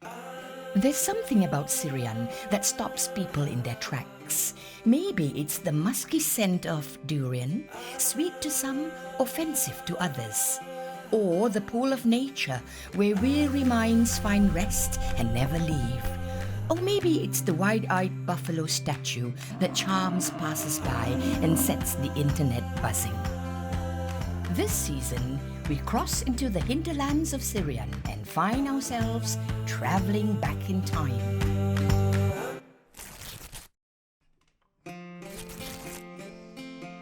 There's something about Serian that stops people in their tracks. Maybe it's the musky scent of durian, sweet to some, offensive to others. Or the pool of nature where weary minds find rest and never leave. Or maybe it's the wide-eyed buffalo statue that charms passers-by and sets the internet buzzing. This season, we cross into the hinterlands of Serian and find ourselves traveling back in time.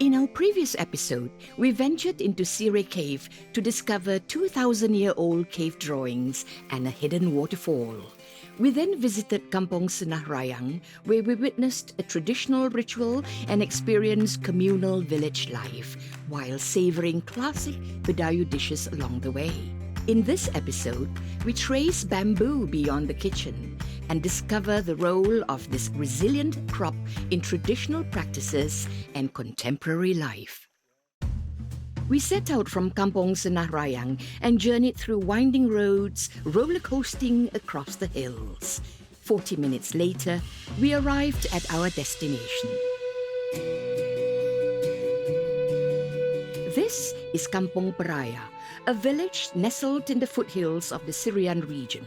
In our previous episode, we ventured into Sire Cave to discover 2,000-year-old cave drawings and a hidden waterfall. We then visited Kampung Peraya, where we witnessed a traditional ritual and experienced communal village life, while savoring classic Badayu dishes along the way. In this episode, we trace bamboo beyond the kitchen and discover the role of this resilient crop in traditional practices and contemporary life. We set out from Kampung Peraya and journeyed through winding roads, roller coasting across the hills. 40 minutes later, we arrived at our destination. This is Kampung Peraya, a village nestled in the foothills of the Serian region.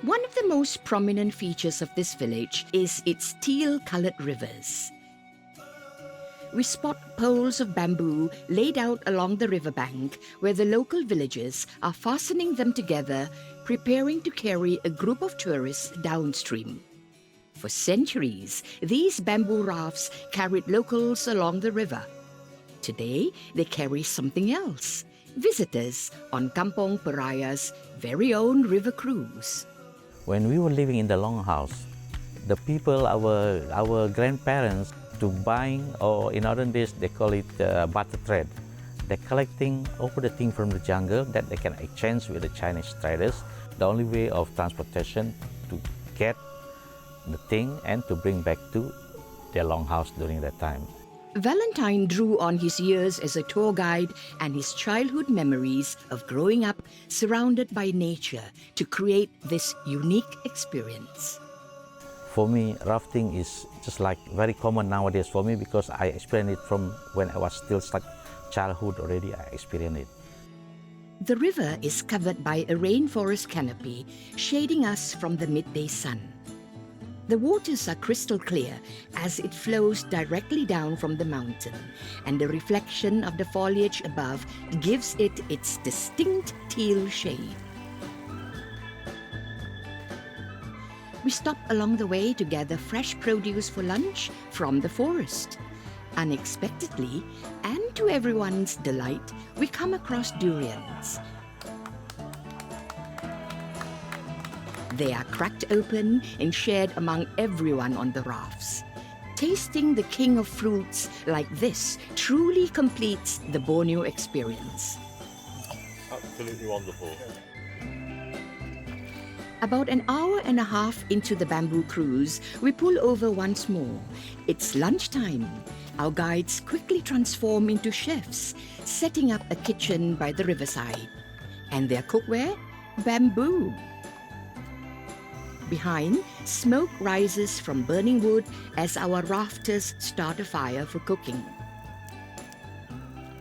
One of the most prominent features of this village is its teal-colored rivers. We spot poles of bamboo laid out along the riverbank where the local villagers are fastening them together, preparing to carry a group of tourists downstream. For centuries, these bamboo rafts carried locals along the river. Today, they carry something else, visitors on Kampung Peraya's very own river cruise. When we were living in the longhouse, the people, our grandparents, to buying, or in olden days they call it barter trade. They're collecting over the thing from the jungle that they can exchange with the Chinese traders. The only way of transportation to get the thing and to bring back to their longhouse during that time. Valentine drew on his years as a tour guide and his childhood memories of growing up surrounded by nature to create this unique experience. For me, rafting is just like very common nowadays for me because I experienced it from when I was still like childhood already. I experienced it. The river is covered by a rainforest canopy shading us from the midday sun. The waters are crystal clear as it flows directly down from the mountain, and the reflection of the foliage above gives it its distinct teal shade. We stop along the way to gather fresh produce for lunch from the forest. Unexpectedly, and to everyone's delight, we come across durians. They are cracked open and shared among everyone on the rafts. Tasting the king of fruits like this truly completes the Borneo experience. Absolutely wonderful. About an hour and a half into the bamboo cruise, we pull over once more. It's lunchtime. Our guides quickly transform into chefs, setting up a kitchen by the riverside. And their cookware? Bamboo. Behind, smoke rises from burning wood as our rafters start a fire for cooking.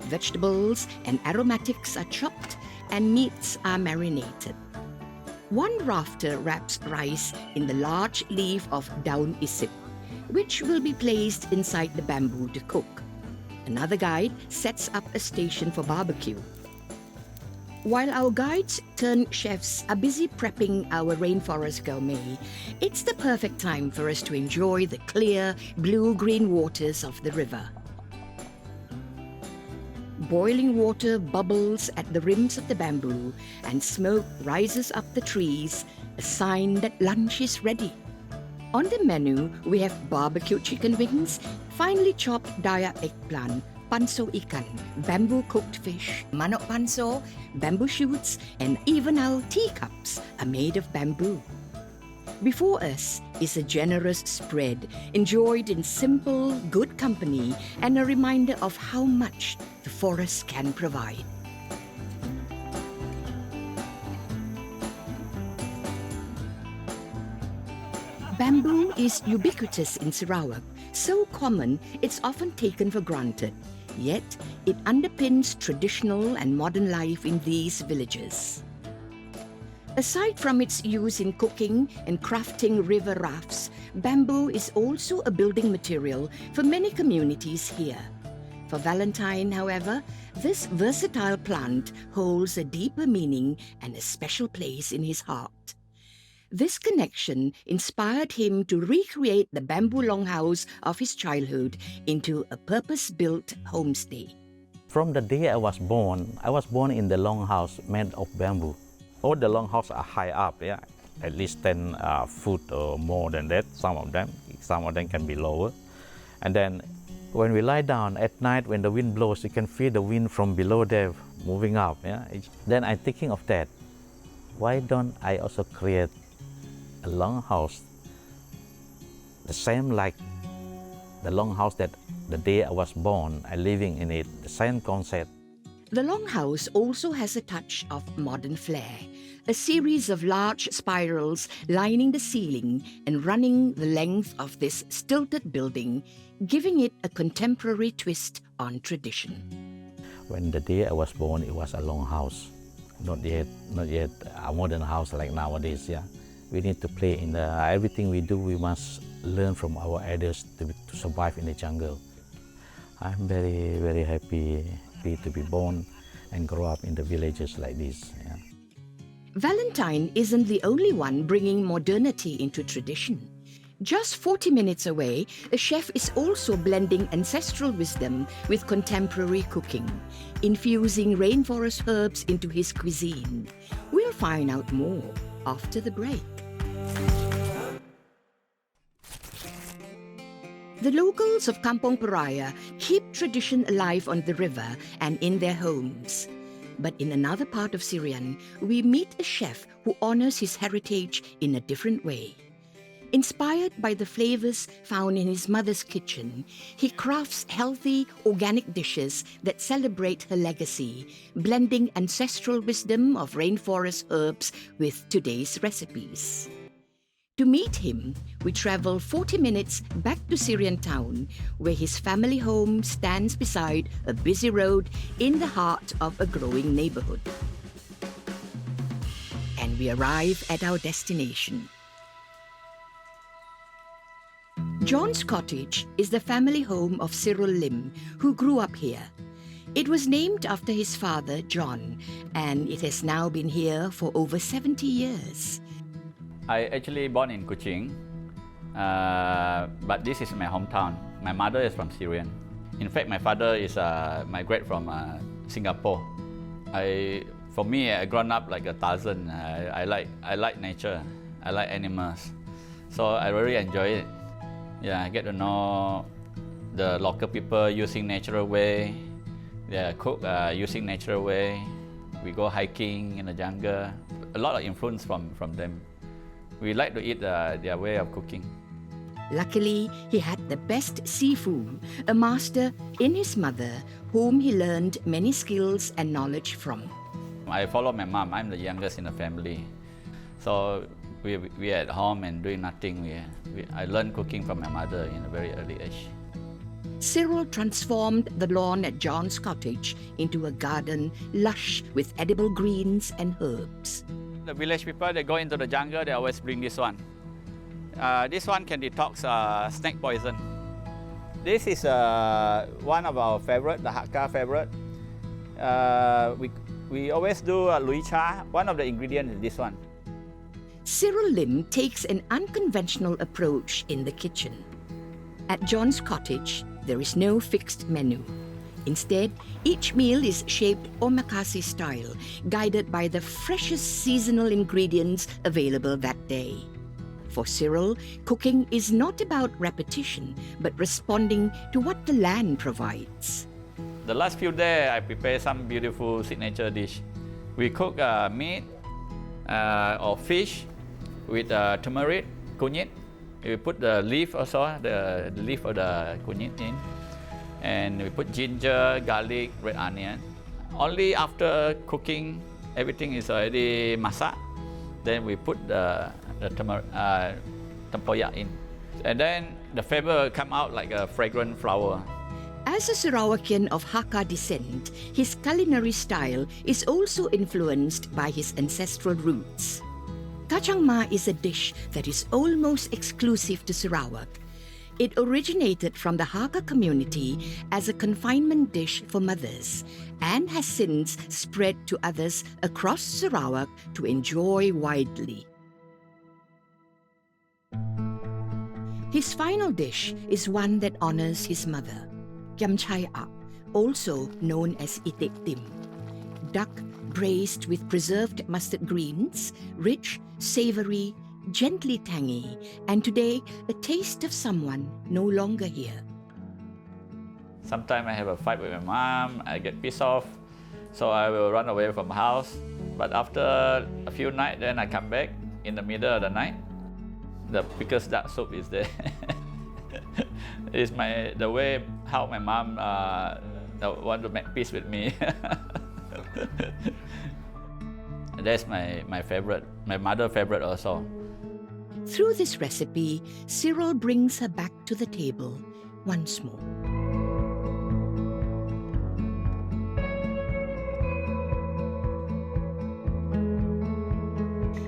Vegetables and aromatics are chopped and meats are marinated. One rafter wraps rice in the large leaf of daun isip, which will be placed inside the bamboo to cook. Another guide sets up a station for barbecue. While our guides turned chefs are busy prepping our rainforest gourmet, it's the perfect time for us to enjoy the clear, blue-green waters of the river. Boiling water bubbles at the rims of the bamboo and smoke rises up the trees, a sign that lunch is ready. On the menu, we have barbecued chicken wings, finely chopped dayak eggplant, panso ikan, bamboo cooked fish, manok panso, bamboo shoots, and even our teacups are made of bamboo. Before us is a generous spread, enjoyed in simple, good company, and a reminder of how much the forest can provide. Bamboo is ubiquitous in Sarawak, so common it's often taken for granted. Yet, it underpins traditional and modern life in these villages. Aside from its use in cooking and crafting river rafts, bamboo is also a building material for many communities here. For Valentine, however, this versatile plant holds a deeper meaning and a special place in his heart. This connection inspired him to recreate the bamboo longhouse of his childhood into a purpose-built homestay. From the day I was born in the longhouse made of bamboo. All the longhouses are high up, yeah, at least 10 foot or more than that, some of them can be lower. And then when we lie down at night, when the wind blows, you can feel the wind from below there moving up. Yeah? Then I'm thinking of that. Why don't I also create a longhouse the same like the longhouse that the day I was born, I living in it, the same concept. The longhouse also has a touch of modern flair. A series of large spirals lining the ceiling and running the length of this stilted building, giving it a contemporary twist on tradition. When the day I was born, it was a longhouse, not yet a modern house like nowadays. Yeah, we need to play in everything we do. We must learn from our elders to survive in the jungle. I'm very, very happy to be born and grow up in the villages like this. Yeah. Valentine isn't the only one bringing modernity into tradition. Just 40 minutes away, a chef is also blending ancestral wisdom with contemporary cooking, infusing rainforest herbs into his cuisine. We'll find out more after the break. The locals of Kampung Peraya keep tradition alive on the river and in their homes. But in another part of Serian, we meet a chef who honors his heritage in a different way. Inspired by the flavors found in his mother's kitchen, he crafts healthy, organic dishes that celebrate her legacy, blending ancestral wisdom of rainforest herbs with today's recipes. To meet him, we travel 40 minutes back to Serian town, where his family home stands beside a busy road in the heart of a growing neighborhood. And we arrive at our destination. John's cottage is the family home of Cyril Lim, who grew up here. It was named after his father, John, and it has now been here for over 70 years. I actually born in Kuching, but this is my hometown. My mother is from Serian. In fact, my father is migrate from Singapore. For me, I grown up like a Tarzan. I like nature. I like animals, so I really enjoy it. Yeah, I get to know the local people using natural way. They cook using natural way. We go hiking in the jungle. A lot of influence from them. We like to eat their way of cooking. Luckily, he had the best seafood, a master in his mother, whom he learned many skills and knowledge from. I follow my mom. I'm the youngest in the family. So we at home and doing nothing. I learned cooking from my mother in a very early age. Cyril transformed the lawn at John's cottage into a garden lush with edible greens and herbs. The village people, they go into the jungle, they always bring this one. This one can detox snake poison. This is one of our favorite, the Hakka favorite. We always do Lui Cha. One of the ingredients is this one. Cyril Lim takes an unconventional approach in the kitchen. At John's cottage, there is no fixed menu. Instead, each meal is shaped omakase style, guided by the freshest seasonal ingredients available that day. For Cyril, cooking is not about repetition, but responding to what the land provides. The last few days, I prepare some beautiful signature dish. We cook meat or fish with turmeric, kunyit. We put the leaf also, the leaf of the kunyit in. And we put ginger, garlic, red onion. Only after cooking, everything is already masak. Then we put the tempoyak in. And then the flavor come out like a fragrant flower. As a Sarawakian of Hakka descent, his culinary style is also influenced by his ancestral roots. Kacang ma is a dish that is almost exclusive to Sarawak. It originated from the Hakka community as a confinement dish for mothers and has since spread to others across Sarawak to enjoy widely. His final dish is one that honors his mother, Kiam Chai A, also known as itik tim. Duck braised with preserved mustard greens, rich, savory, gently tangy, and today a taste of someone no longer here. Sometimes I have a fight with my mom, I get pissed off, so I will run away from the house. But after a few nights, then I come back in the middle of the night. The biggest duck soup is there. It's the way how my mom want to make peace with me. That's my favorite, my mother's favorite also. Through this recipe, Cyril brings her back to the table once more.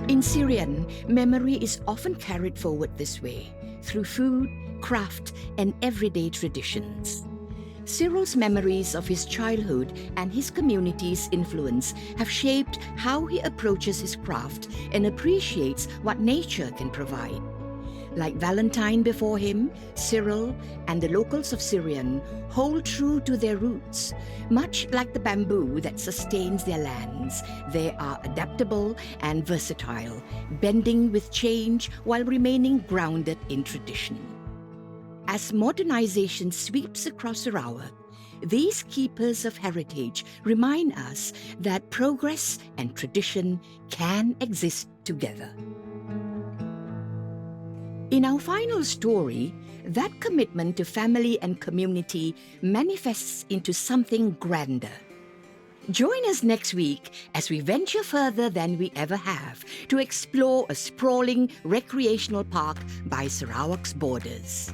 In Serian, memory is often carried forward this way, through food, craft, and everyday traditions. Cyril's memories of his childhood and his community's influence have shaped how he approaches his craft and appreciates what nature can provide. Like Valentine before him, Cyril and the locals of Serian hold true to their roots. Much like the bamboo that sustains their lands, they are adaptable and versatile, bending with change while remaining grounded in tradition. As modernization sweeps across Sarawak, these keepers of heritage remind us that progress and tradition can exist together. In our final story, that commitment to family and community manifests into something grander. Join us next week as we venture further than we ever have to explore a sprawling recreational park by Sarawak's borders.